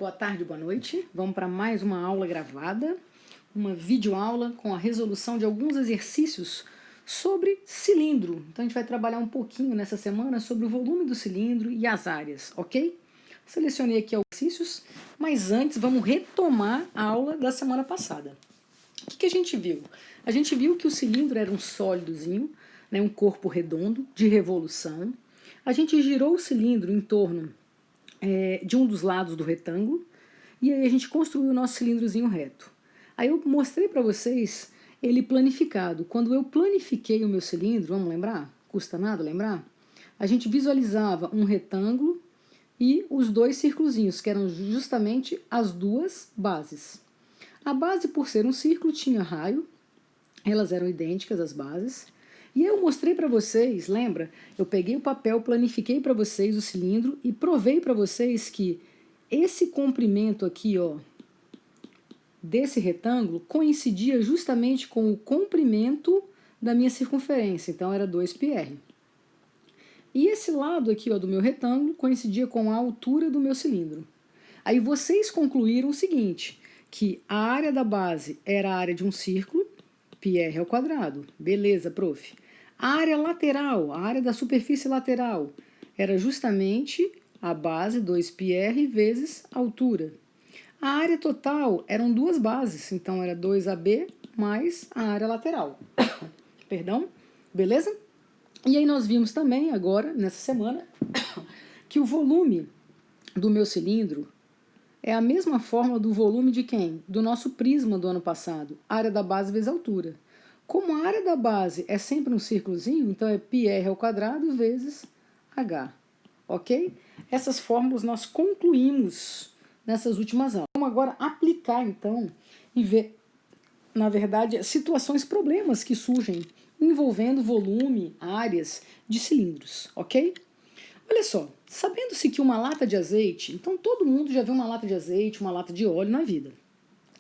boa tarde, boa noite. Vamos para mais uma aula gravada, uma videoaula com a resolução de alguns exercícios sobre cilindro. Então a gente vai trabalhar um pouquinho nessa semana sobre o volume do cilindro e as áreas, ok? Selecionei aqui alguns exercícios, mas antes vamos retomar a aula da semana passada. O que a gente viu? A gente viu que o cilindro era um sólidozinho, né, um corpo redondo de revolução. A gente girou o cilindro em torno de um dos lados do retângulo, e aí a gente construiu o nosso cilindrozinho reto. Aí eu mostrei para vocês ele planificado. Quando eu planifiquei o meu cilindro, vamos lembrar? Custa nada lembrar? A gente visualizava um retângulo e os dois círculozinhos, que eram justamente as duas bases. A base, por ser um círculo, tinha raio, elas eram idênticas, as bases. E eu mostrei para vocês, lembra? Eu peguei o papel, planifiquei para vocês o cilindro e provei para vocês que esse comprimento aqui, ó, desse retângulo, coincidia justamente com o comprimento da minha circunferência, então era 2πr. E esse lado aqui, ó, do meu retângulo coincidia com a altura do meu cilindro. Aí vocês concluíram o seguinte, que a área da base era a área de um círculo, πr ao quadrado. Beleza, prof. A área lateral, a área da superfície lateral, era justamente a base 2πr vezes a altura. A área total eram duas bases, então era 2ab mais a área lateral. Perdão? Beleza? E aí nós vimos também agora, nessa semana, que o volume do meu cilindro é a mesma fórmula do volume de quem? Do nosso prisma do ano passado, área da base vezes altura. Como a área da base é sempre um círculozinho, então é πr ao quadrado vezes h, ok? Essas fórmulas nós concluímos nessas últimas aulas. Vamos agora aplicar, então, e ver, na verdade, situações, problemas que surgem envolvendo volume, áreas de cilindros, ok? Olha só, sabendo-se que uma lata de azeite, então todo mundo já viu uma lata de azeite, uma lata de óleo na vida.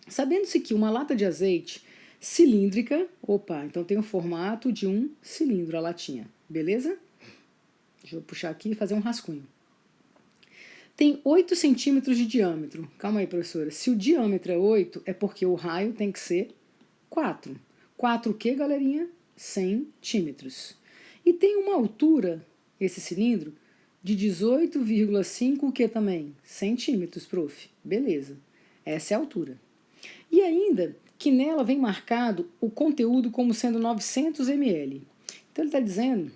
Sabendo-se que uma lata de azeite cilíndrica, então tem o formato de um cilindro, a latinha, beleza? Deixa eu puxar aqui e fazer um rascunho. Tem 8 centímetros de diâmetro. Calma aí, professora. Se o diâmetro é 8, é porque o raio tem que ser 4. 4 o quê, galerinha? Centímetros. E tem uma altura, esse cilindro, de 18,5 o que também? Centímetros, prof. Beleza. Essa é a altura. E ainda que nela vem marcado o conteúdo como sendo 900 ml. Então ele está dizendo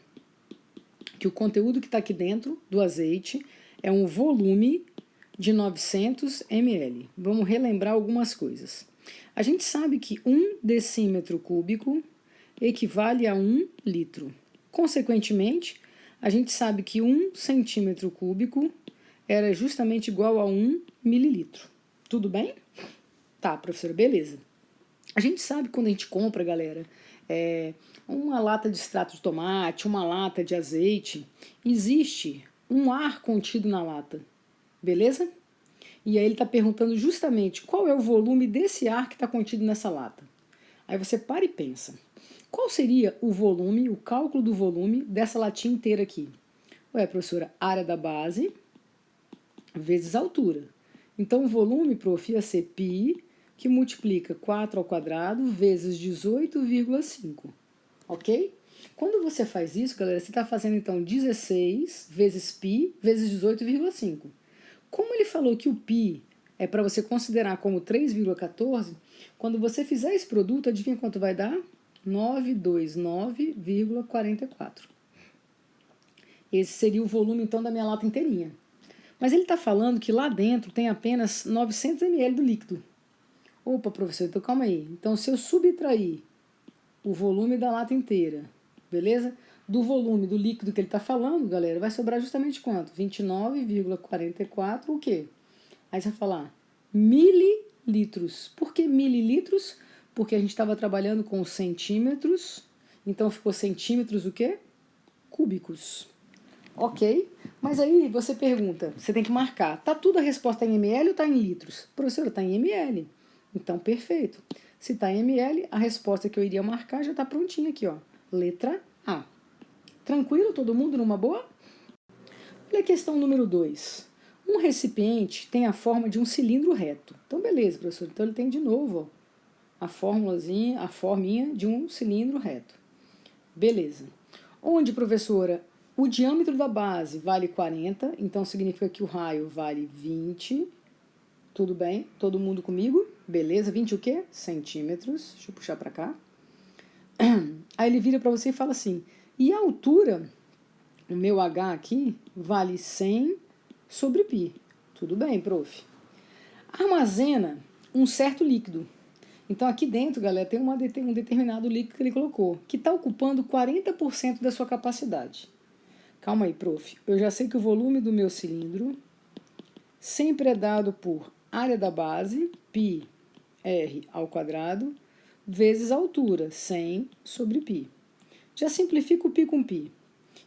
que o conteúdo que está aqui dentro do azeite é um volume de 900 ml. Vamos relembrar algumas coisas. A gente sabe que 1 decímetro cúbico equivale a 1 litro. Consequentemente, a gente sabe que 1 centímetro cúbico era justamente igual a 1 mililitro. Tudo bem? Tá, professora, beleza. A gente sabe quando a gente compra, galera, uma lata de extrato de tomate, uma lata de azeite, existe um ar contido na lata, beleza? E aí ele está perguntando justamente qual é o volume desse ar que está contido nessa lata. Aí você para e pensa, qual seria o volume, o cálculo do volume dessa latinha inteira aqui? Ué, professora, área da base vezes altura. Então o volume, prof, ia ser π, que multiplica 4 ao quadrado vezes 18,5, ok? Quando você faz isso, galera, você está fazendo então 16 vezes π vezes 18,5. Como ele falou que o π é para você considerar como 3,14, quando você fizer esse produto, adivinha quanto vai dar? 929,44. Esse seria o volume então da minha lata inteirinha. Mas ele está falando que lá dentro tem apenas 900 ml do líquido. Opa, professor, então calma aí. Então, se eu subtrair o volume da lata inteira, beleza? Do volume do líquido que ele está falando, galera, vai sobrar justamente quanto? 29,44, o quê? Aí você vai falar mililitros. Por que mililitros? Porque a gente estava trabalhando com centímetros, então ficou centímetros o quê? Cúbicos. Ok? Mas aí você pergunta, você tem que marcar, tá tudo a resposta em ml ou tá em litros? Professora, tá em ml. Então, perfeito. Se está em ml, a resposta que eu iria marcar já está prontinha aqui, ó. Letra A. Tranquilo? Todo mundo numa boa? Olha a questão número 2. Um recipiente tem a forma de um cilindro reto. Então, beleza, professor. Então, ele tem de novo, ó, a formulazinha, a forminha de um cilindro reto. Beleza. Onde, professora, o diâmetro da base vale 40, então significa que o raio vale 20. Tudo bem? Todo mundo comigo? Beleza. 20 o quê? Centímetros. Deixa eu puxar para cá. Aí ele vira para você e fala assim, e a altura, o meu H aqui, vale 100 sobre π. Tudo bem, prof. Armazena um certo líquido. Então aqui dentro, galera, tem um determinado líquido que ele colocou, que está ocupando 40% da sua capacidade. Calma aí, prof. Eu já sei que o volume do meu cilindro sempre é dado por área da base, π r ao quadrado, vezes a altura, 100 sobre π. Já simplifico o π com π.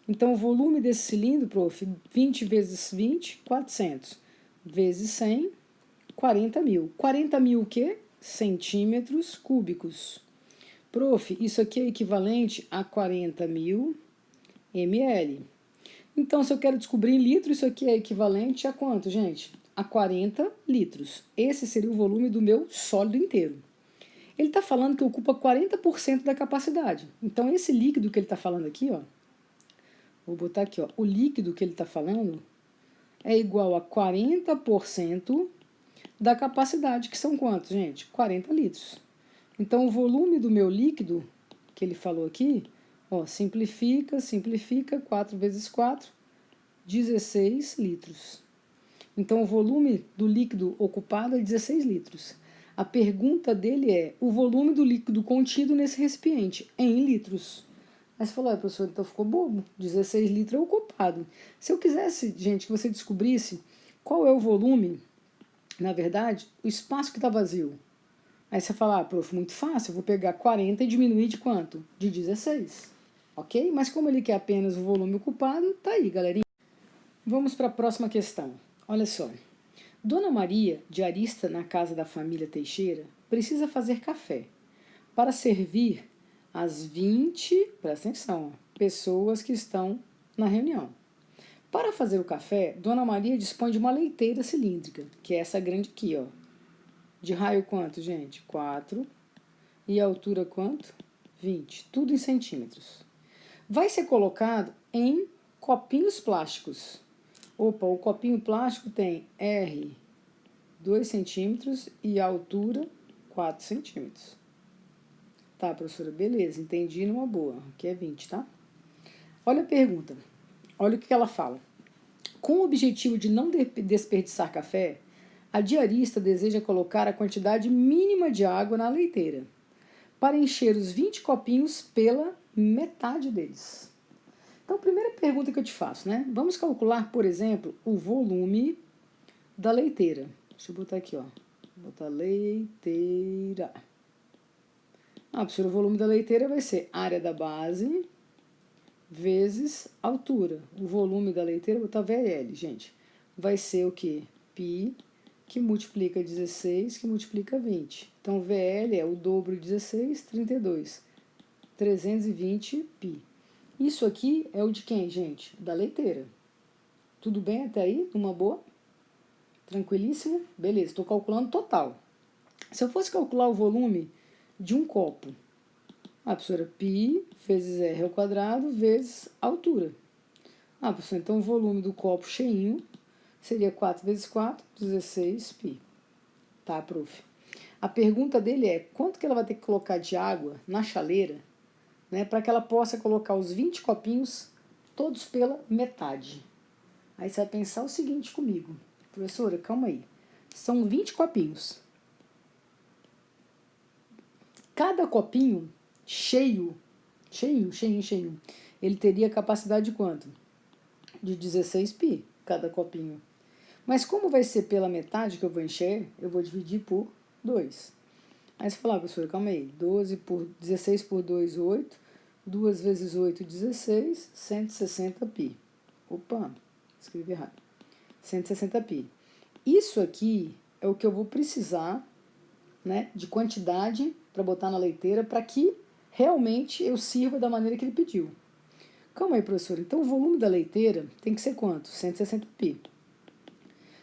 Então, o volume desse cilindro, prof, 20 vezes 20, 400, vezes 100, 40.000. 40.000 o quê? Centímetros cúbicos. Prof, isso aqui é equivalente a 40.000 ml. Então, se eu quero descobrir em litro, isso aqui é equivalente a quanto, gente? A 40 litros. Esse seria o volume do meu sólido inteiro. Ele está falando que ocupa 40% da capacidade. Então, esse líquido que ele está falando aqui, ó, vou botar aqui, ó, o líquido que ele está falando é igual a 40% da capacidade, que são quantos, gente? 40 litros. Então, o volume do meu líquido, que ele falou aqui, ó, simplifica, 4 vezes 4, 16 litros. Então, o volume do líquido ocupado é 16 litros. A pergunta dele é o volume do líquido contido nesse recipiente, em litros. Aí você falou, professor, então ficou bobo, 16 litros é ocupado. Se eu quisesse, gente, que você descobrisse qual é o volume, na verdade, o espaço que está vazio. Aí você fala, prof, muito fácil, eu vou pegar 40 e diminuir de quanto? De 16. Ok? Mas como ele quer apenas o volume ocupado, tá aí, galerinha. Vamos para a próxima questão. Olha só. Dona Maria, diarista na casa da família Teixeira, precisa fazer café para servir as 20, presta atenção, pessoas que estão na reunião. Para fazer o café, Dona Maria dispõe de uma leiteira cilíndrica, que é essa grande aqui, ó. De raio quanto, gente? 4. E altura quanto? 20. Tudo em centímetros. Vai ser colocado em copinhos plásticos. Opa, o copinho plástico tem R 2 centímetros e a altura 4 centímetros. Tá, professora, beleza, entendi numa boa. Aqui é 20, tá? Olha a pergunta. Olha o que ela fala. Com o objetivo de não desperdiçar café, a diarista deseja colocar a quantidade mínima de água na leiteira, para encher os 20 copinhos pela metade deles. Então, primeira pergunta que eu te faço, né? Vamos calcular, por exemplo, o volume da leiteira. Deixa eu botar aqui, ó. Vou botar leiteira. Professor, o volume da leiteira vai ser área da base vezes altura. O volume da leiteira, vou botar VL, gente. Vai ser o quê? Π, que multiplica 16, que multiplica 20. Então, VL é o dobro de 16, 32. 320 π. Isso aqui é o de quem, gente? Da leiteira. Tudo bem até aí? Uma boa? Tranquilíssimo? Beleza, estou calculando total. Se eu fosse calcular o volume de um copo, professora, π vezes r ao quadrado vezes altura. Professora, então o volume do copo cheinho seria 4 vezes 4, 16 π. Tá, prof? A pergunta dele é, quanto que ela vai ter que colocar de água na chaleira, né, para que ela possa colocar os 20 copinhos todos pela metade? Aí você vai pensar o seguinte comigo. Professora, calma aí. São 20 copinhos. Cada copinho cheio, ele teria capacidade de quanto? De 16 π, cada copinho. Mas como vai ser pela metade que eu vou encher, eu vou dividir por 2. Aí você fala, professora, calma aí, 16 por 2, 8, 2 vezes 8, 16, 160 π. Opa, escrevi errado. 160 π. Isso aqui é o que eu vou precisar, né, de quantidade para botar na leiteira para que realmente eu sirva da maneira que ele pediu. Calma aí, professor. Então, o volume da leiteira tem que ser quanto? 160 π.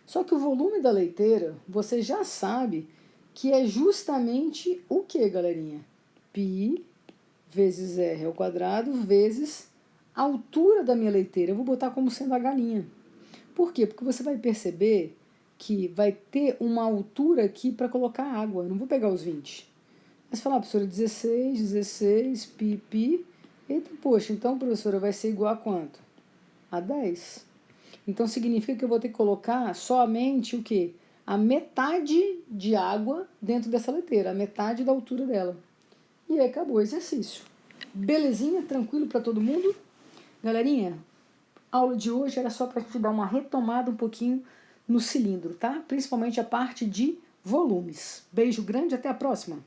Só que o volume da leiteira, você já sabe que é justamente o que, galerinha? Π vezes R ao quadrado vezes a altura da minha leiteira. Eu vou botar como sendo a galinha. Por quê? Porque você vai perceber que vai ter uma altura aqui para colocar água. Eu não vou pegar os 20. Mas falar, professora, 16, pi. Eita, poxa, então, professora, vai ser igual a quanto? A 10. Então, significa que eu vou ter que colocar somente o quê? A metade de água dentro dessa leiteira, a metade da altura dela. E aí acabou o exercício. Belezinha? Tranquilo para todo mundo? Galerinha, a aula de hoje era só para te dar uma retomada um pouquinho no cilindro, tá? Principalmente a parte de volumes. Beijo grande, até a próxima!